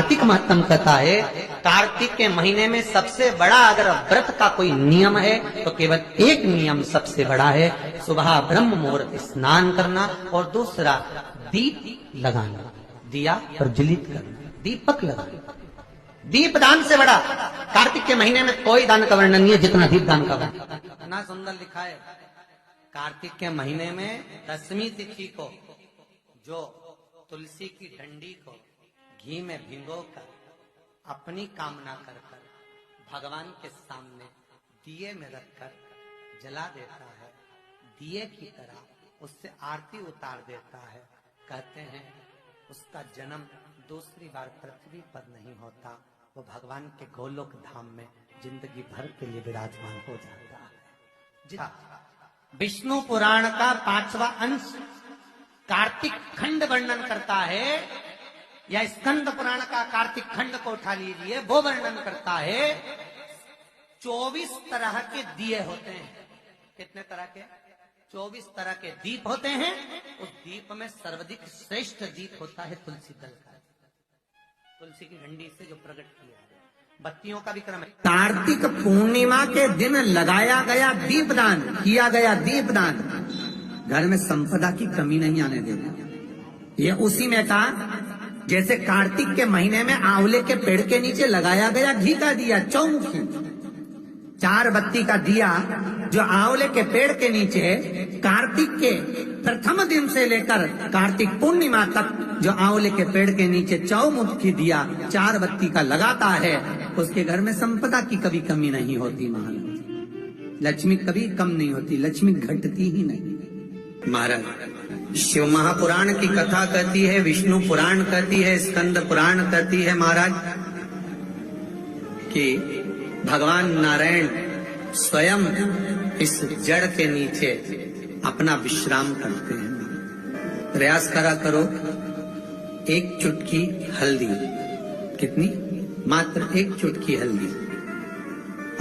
कार्तिक महत्तम कथा है। कार्तिक के महीने में सबसे बड़ा अगर व्रत का कोई नियम है तो केवल एक नियम सबसे बड़ा है, सुबह ब्रह्म मुहूर्त स्नान करना और दूसरा दीप लगाना, दिया प्रज्वलित करना, दीपक लगाना। दीप दान से बड़ा कार्तिक के महीने में कोई दान का वर्णन नहीं है जितना दीप दान का वर्णन। इतना सुंदर लिखा है, कार्तिक के महीने में 10वीं तिथि को जो तुलसी की डंडी को घी में भिगोकर अपनी कामना कर भगवान के सामने दिए में रखकर जला देता है, दिए की तरह उससे आरती उतार देता है, कहते हैं उसका जन्म दूसरी बार पृथ्वी पर नहीं होता, वो भगवान के गोलोक धाम में जिंदगी भर के लिए विराजमान हो जाता है। विष्णु पुराण का 5वां अंश कार्तिक खंड वर्णन करता है, या स्कंद पुराण का कार्तिक खंड को उठा लीजिए, वो वर्णन करता है 24 तरह के दिए होते हैं। कितने तरह के? 24 तरह के दीप होते हैं। उस दीप में सर्वाधिक श्रेष्ठ दीप होता है तुलसी दल का, तुलसी की डंडी से जो प्रकट किया है। बत्तियों का भी क्रम है। कार्तिक पूर्णिमा के दिन लगाया गया दीपदान, किया गया दीपदान घर में संपदा की कमी नहीं आने देगा। ये उसी में कहा जैसे कार्तिक के महीने में आंवले के पेड़ के नीचे लगाया गया घी का दिया, चौमुखी 4 बत्ती का दिया जो आंवले के पेड़ के नीचे कार्तिक के प्रथम दिन से लेकर कार्तिक पूर्णिमा तक जो आंवले के पेड़ के नीचे चौमुखी दिया 4 बत्ती का लगाता है, उसके घर में संपदा की कभी कमी नहीं होती। महाराज लक्ष्मी कभी कम नहीं होती, लक्ष्मी घटती ही नहीं। महाराज शिव महापुराण की कथा कहती है, विष्णु पुराण कहती है, स्कंद पुराण कहती है महाराज कि भगवान नारायण स्वयं इस जड़ के नीचे अपना विश्राम करते हैं। प्रयास करा करो, एक चुटकी हल्दी, कितनी? मात्र एक चुटकी हल्दी,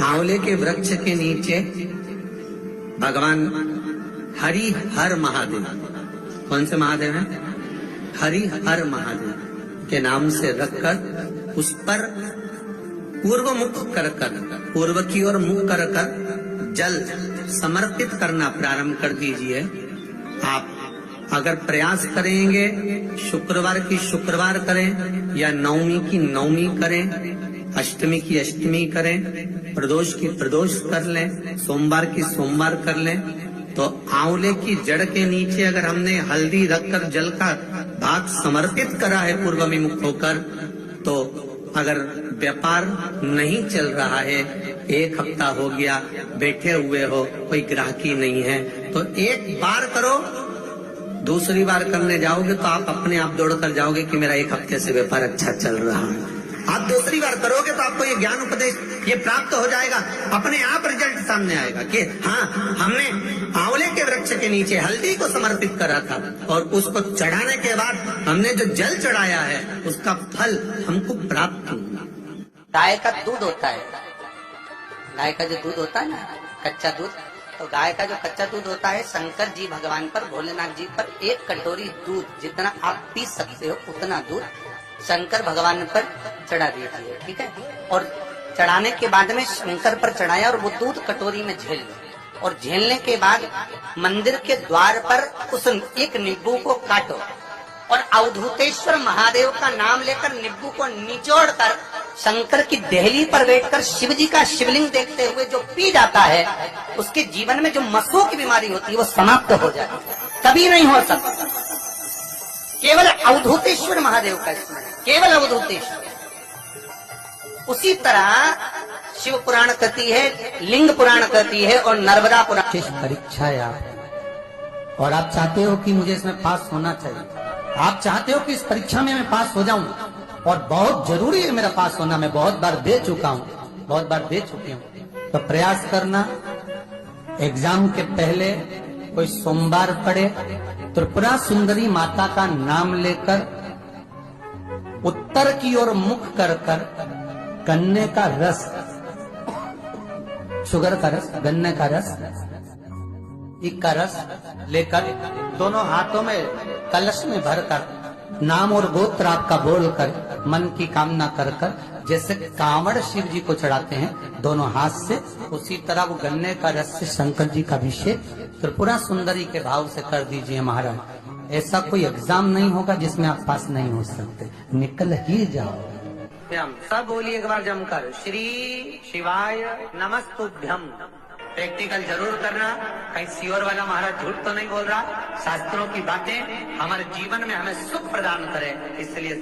आंवले के वृक्ष के नीचे भगवान हरि हर महादेव, कौन से महादेव हैं? हरि हर महादेव के नाम से रखकर उस पर पूर्व मुख कर पूर्व की ओर मुख कर जल समर्पित करना प्रारंभ कर दीजिए। आप अगर प्रयास करेंगे शुक्रवार की शुक्रवार करें, या नवमी की नवमी करें, अष्टमी की अष्टमी करें, प्रदोष की प्रदोष कर लें, सोमवार की सोमवार कर लें, तो आंवले की जड़ के नीचे अगर हमने हल्दी रखकर जल का भाग समर्पित करा है पूर्वमुख होकर, तो अगर व्यापार नहीं चल रहा है, 1 हफ्ता हो गया बैठे हुए हो, कोई ग्राहकी नहीं है, तो एक बार करो, दूसरी बार करने जाओगे तो आप अपने आप दौड़ कर जाओगे कि मेरा 1 हफ्ते से व्यापार अच्छा चल रहा है। आप दूसरी बार करोगे तो आपको ये ज्ञान उपदेश ये प्राप्त हो जाएगा, अपने आप रिजल्ट सामने आएगा कि हाँ, हमने आंवले के वृक्ष के नीचे हल्दी को समर्पित करा था और उसको चढ़ाने के बाद हमने जो जल चढ़ाया है उसका फल हमको प्राप्त हुआ। गाय का दूध होता है, गाय का जो दूध होता है ना, कच्चा दूध, तो गाय का जो कच्चा दूध होता है, शंकर जी भगवान पर, भोलेनाथ जी पर 1 कटोरी दूध जितना आप पी सकते हो उतना दूध शंकर भगवान पर चढ़ा दीजिए, ठीक है। और चढ़ाने के बाद में शंकर पर चढ़ाया और वो दूध कटोरी में झेल लो, और झेलने के बाद मंदिर के द्वार पर उस एक नींबू को काटो और अवधूतेश्वर महादेव का नाम लेकर नींबू को निचोड़ कर शंकर की देहली पर बैठकर शिव जी का शिवलिंग देखते हुए जो पी जाता है, उसके जीवन में जो मसों की बीमारी होती है वो समाप्त हो जाती है, कभी नहीं हो सकता। केवल अवधूतेश्वर महादेव का स्मरण, केवल अवधूतेश्वर। उसी तरह शिव पुराण कहती है, लिंग पुराण कहती है, और नर्मदा पुराण। परीक्षा है आप, और आप चाहते हो कि मुझे इसमें पास होना चाहिए, आप चाहते हो कि इस परीक्षा में मैं पास हो जाऊं, और बहुत जरूरी है मेरा पास होना, मैं बहुत बार दे चुका हूं, बहुत बार दे चुकी हूं, तो प्रयास करना। एग्जाम के पहले कोई सोमवार पड़े, त्रिपुरा सुंदरी माता का नाम लेकर उत्तर की ओर मुख कर गन्ने का रस, शुगर का रस, गन्ने का रस, एक का रस लेकर दोनों हाथों में कलश में भरकर नाम और गोत्र आपका बोलकर मन की कामना कर कर, जैसे कांवड़ शिव जी को चढ़ाते हैं दोनों हाथ से, उसी तरह वो गन्ने का रस से शंकर जी का अभिषेक त्रिपुरा सुंदरी के भाव से कर दीजिए महाराज। ऐसा कोई एग्जाम नहीं होगा जिसमें आप पास नहीं हो सकते, निकल ही जाओ। सब बोलिए एक बार जमकर, श्री शिवाय नमस्तुभ्यम। प्रैक्टिकल जरूर करना, कहीं सियोर वाला महाराज झूठ तो नहीं बोल रहा। शास्त्रों की बातें हमारे जीवन में हमें सुख प्रदान करे, इसलिए